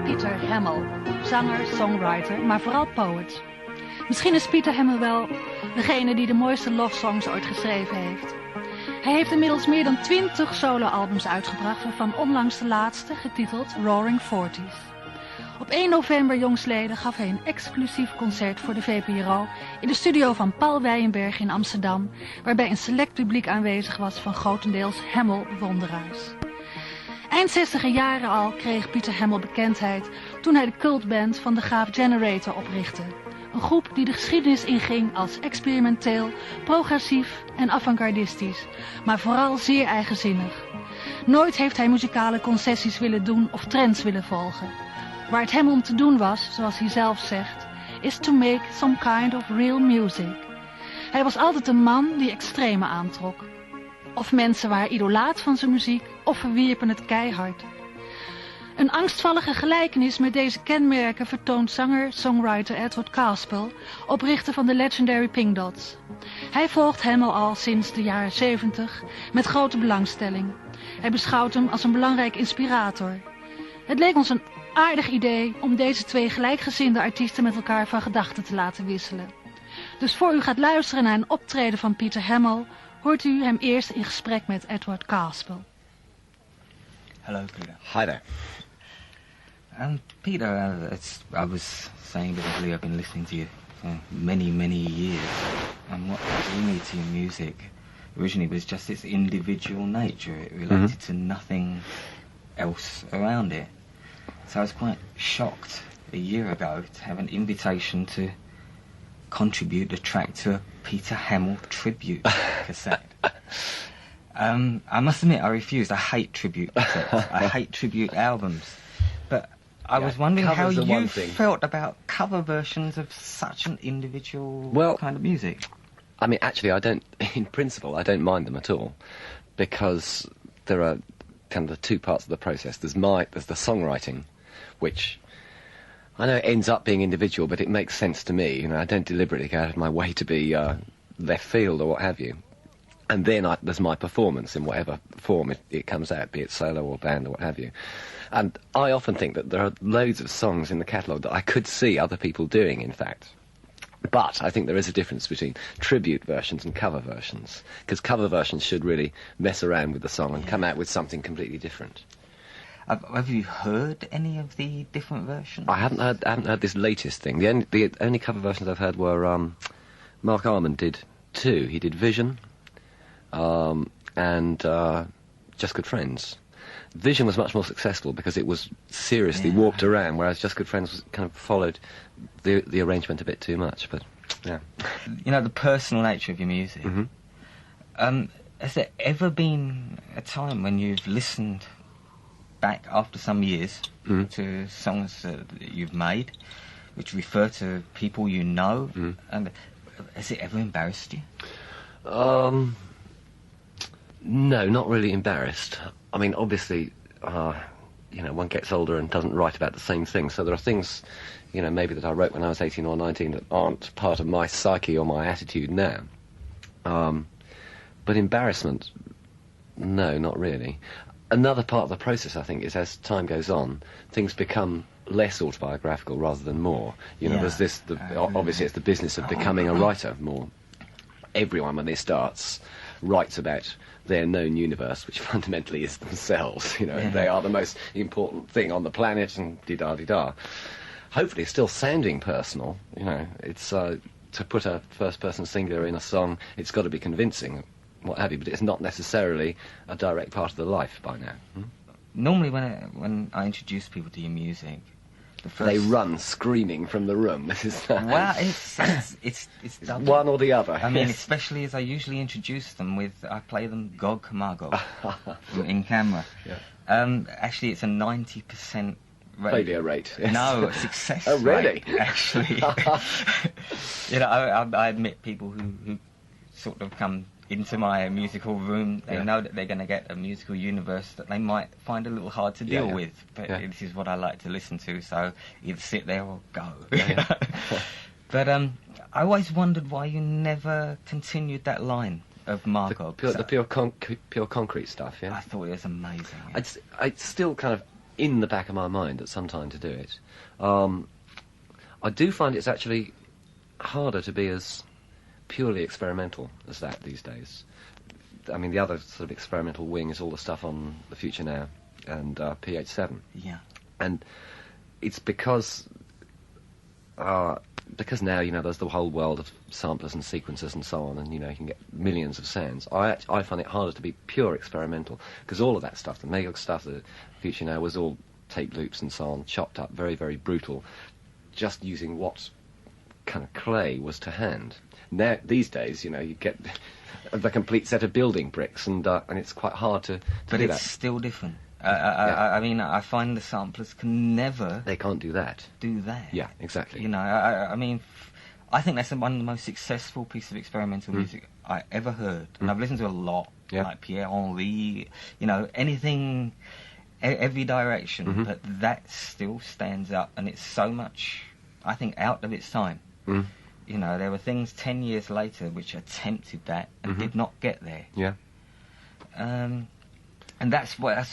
Peter Hammill, zanger, songwriter, maar vooral poet. Misschien is Peter Hammill wel degene die de mooiste love songs ooit geschreven heeft. Hij heeft inmiddels meer dan 20 soloalbums uitgebracht, waarvan onlangs de laatste, getiteld Roaring Forties. Op 1 november jongstleden gaf hij een exclusief concert voor de VPRO in de studio van Paul Weyenberg in Amsterdam, waarbij een select publiek aanwezig was van grotendeels Hammill-bewonderaars. Eind 60er jaren al kreeg Peter Hammill bekendheid toen hij de cultband van de Graaf Generator oprichtte. Een groep die de geschiedenis inging als experimenteel, progressief en avant-gardistisch, maar vooral zeer eigenzinnig. Nooit heeft hij muzikale concessies willen doen of trends willen volgen. Waar het hem om te doen was, zoals hij zelf zegt, is to make some kind of real music. Hij was altijd een man die extreme aantrok. Of mensen waren idolaat van zijn muziek, of verwierpen het keihard. Een angstvallige gelijkenis met deze kenmerken vertoont zanger-songwriter Edward Caspel, oprichter van de legendary Pink Dots. Hij volgt Hammill al sinds de jaren 70 met grote belangstelling. Hij beschouwt hem als een belangrijk inspirator. Het leek ons een aardig idee om deze twee gelijkgezinde artiesten met elkaar van gedachten te laten wisselen. Dus voor u gaat luisteren naar een optreden van Peter Hammill, hoort u hem eerst in gesprek met Edward Caspel. Hello, Peter. Hi there. Peter, I was saying a bit earlier, I've been listening to you for many, many years, and what drew me to your music originally was just its individual nature. It related to nothing else around it. So I was quite shocked a year ago to have an invitation to contribute the track to a Peter Hammill tribute cassette. I must admit, I refused. I hate tribute cassettes. I hate tribute albums. But I was wondering how you felt about cover versions of such an individual kind of music. I mean, actually, in principle, I don't mind them at all, because there are kind of the two parts of the process. There's the songwriting, which I know ends up being individual, but it makes sense to me. You know, I don't deliberately go out of my way to be left field or what have you. And then there's my performance in whatever form it comes out, be it solo or band or what have you. And I often think that there are loads of songs in the catalogue that I could see other people doing, in fact. But I think there is a difference between tribute versions and cover versions, because cover versions should really mess around with the song and come out with something completely different. Have you heard any of the different versions? I haven't heard this latest thing. The only cover versions I've heard were Mark Arman did two. He did Vision and Just Good Friends. Vision was much more successful because it was seriously walked around, whereas Just Good Friends was kind of followed the arrangement a bit too much. But yeah, you know, the personal nature of your music. Has there ever been a time when you've listened back after some years to songs that you've made, which refer to people you know, and has it ever embarrassed you? No, not really embarrassed. I mean, obviously, you know, one gets older and doesn't write about the same thing, so there are things, you know, maybe that I wrote when I was 18 or 19 that aren't part of my psyche or my attitude now. But embarrassment, no, not really. Another part of the process, I think, is as time goes on, things become less autobiographical rather than more. You know, there's obviously it's the business of becoming a writer more. Everyone, when they starts, writes about their known universe, which fundamentally is themselves. You know, they are the most important thing on the planet, and dee-da-dee-da. Hopefully still sounding personal, you know. It's, to put a first-person singular in a song, it's got to be convincing, what have you, but it's not necessarily a direct part of the life by now. Normally when I introduce people to your music, they run screaming from the room. This is well, it's one or the other. I mean, especially as I usually introduce them with, I play them Gog Magog in camera. Yeah. Actually, it's a 90% failure rate. Yes. No, success rate. Oh, really? Actually, you know, I admit people who sort of come into my musical room, they know that they're going to get a musical universe that they might find a little hard to deal with, but this is what I like to listen to, so either sit there or go. But I always wondered why you never continued that line of Magog. The pure concrete stuff, yeah? I thought it was amazing. I still kind of in the back of my mind at some time to do it. I do find it's actually harder to be as purely experimental as that these days. I mean, the other sort of experimental wing is all the stuff on the Future Now and PH7. Yeah. And it's because now, there's the whole world of samplers and sequencers and so on, and, you can get millions of sounds. I find it harder to be pure experimental, because all of that stuff, the Magog stuff, the Future Now, was all tape loops and so on, chopped up, very, very brutal, just using what kind of clay was to hand. Now, these days, you get the complete set of building bricks, and it's quite hard to but do it's that. still different. I mean, I find the samplers can never They can't do that. do that. Yeah, exactly. I mean, I think that's one of the most successful pieces of experimental music I ever heard. And I've listened to a lot, Yeah. like Pierre Henry, anything, every direction. But that still stands up, and it's so much, I think, out of its time. There were things 10 years later which attempted that and did not get there. Yeah. And that's why.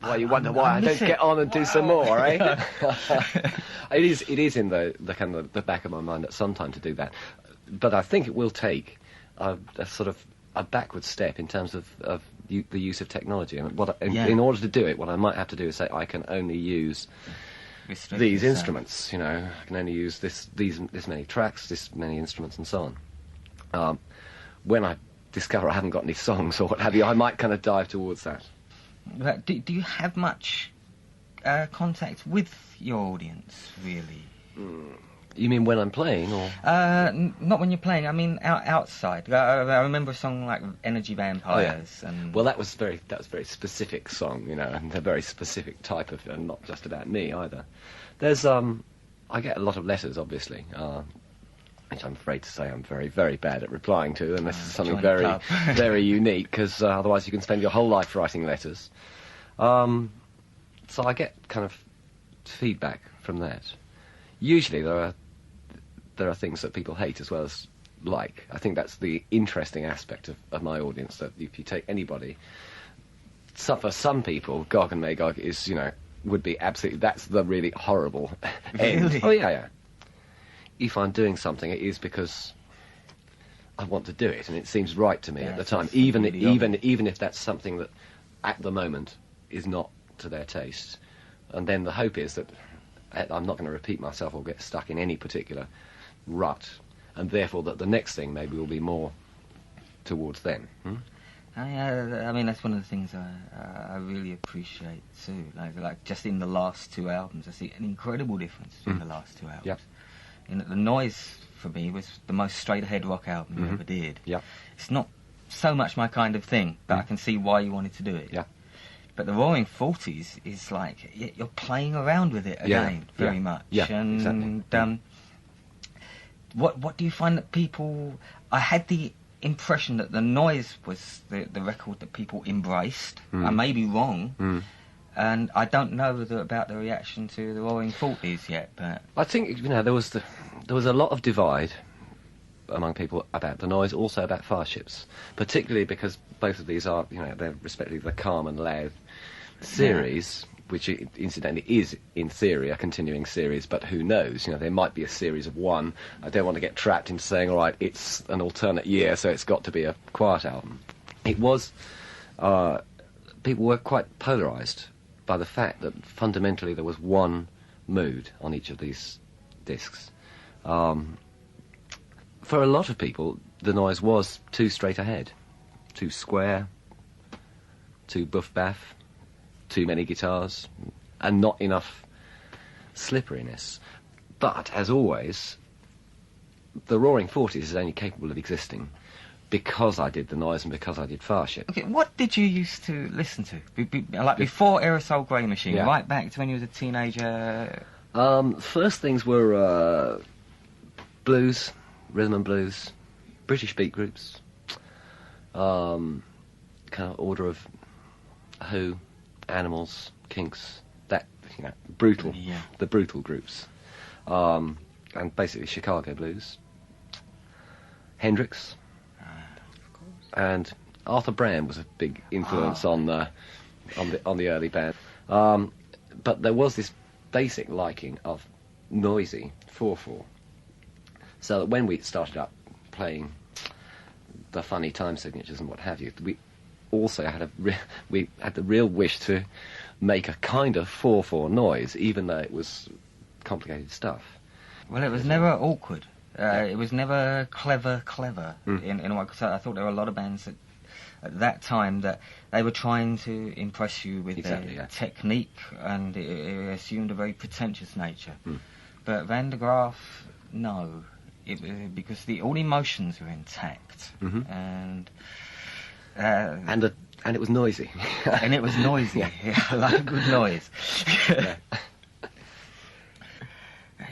Why you wonder why I don't get on and do some more, eh? It is in the kind of the back of my mind at some time to do that, but I think it will take a sort of a backward step in terms of the use of technology. And in order to do it, what I might have to do is say I can only use these instruments. I can only use this many tracks, this many instruments, and so on. When I discover I haven't got any songs or what have you, I might kind of dive towards that. Do you have much contact with your audience, really? You mean when I'm playing, or? Not when you're playing. I mean, outside. I remember a song like "Energy Vampires." And Well, that was a very specific song, and a very specific type of, and not just about me either. There's I get a lot of letters, obviously, which I'm afraid to say I'm very, very bad at replying to, unless it's something very, very unique, because otherwise you can spend your whole life writing letters. So I get kind of feedback from that. Usually there are things that people hate as well as like. I think that's the interesting aspect of my audience, that if you take anybody, for some people, Gog and Magog is, would be absolutely, that's the really horrible end. Really? Oh, yeah. If I'm doing something, it is because I want to do it, and it seems right to me at the time, even if that's something that, at the moment, is not to their taste. And then the hope is that I'm not going to repeat myself or get stuck in any particular rut, and therefore that the next thing maybe will be more towards them. I mean, that's one of the things I really appreciate too. Like just in the last two albums, I see an incredible difference in the last two albums. Yep. The Noise, for me, was the most straight-ahead rock album you ever did. Yeah. It's not so much my kind of thing, but I can see why you wanted to do it. Yeah. But the Roaring Forties is like, you're playing around with it again, very much. Yeah, and exactly. What do you find that people... I had the impression that The Noise was the record that people embraced. I may be wrong. And I don't know about the reaction to the Roaring Forties yet, but... I think, there was a lot of divide among people about The Noise, also about Farships, particularly because both of these are, they're respectively the Calm and Loud series, which incidentally is, in theory, a continuing series, but who knows? There might be a series of one. I don't want to get trapped into saying, all right, it's an alternate year, so it's got to be a Quiet album. It was... people were quite polarised by the fact that fundamentally there was one mood on each of these discs. For a lot of people, The Noise was too straight ahead, too square, too buff-baff, too many guitars, and not enough slipperiness. But, as always, the Roaring Forties is only capable of existing because I did The Noise and because I did Farship. Okay, what did you used to listen to? Before Aerosol Grey Machine, Yeah. right back to when you was a teenager? First things were blues, rhythm and blues, British beat groups, kind of order of Who, Animals, Kinks, that, brutal, the brutal groups, and basically Chicago blues, Hendrix, and Arthur Brown was a big influence on the early band. But there was this basic liking of noisy 4/4. So that when we started up playing the funny time signatures and what have you, we also had we had the real wish to make a kind of 4/4 noise, even though it was complicated stuff. Well, it was never awkward. It was never clever. In a way, 'cause I thought there were a lot of bands at that time that they were trying to impress you with their technique, and it assumed a very pretentious nature. But Van der Graaf, no. Because all the emotions were intact, and it was noisy. And it was noisy. Yeah, I like a good noise.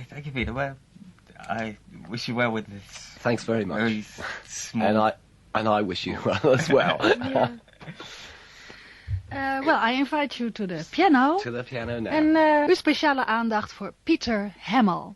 Thank you, Peter. Well, I wish you well with this. Thanks very much. Very small. And I wish you well as well. Well, I invite you to the piano. To the piano now. En uw speciale aandacht voor Peter Hammill.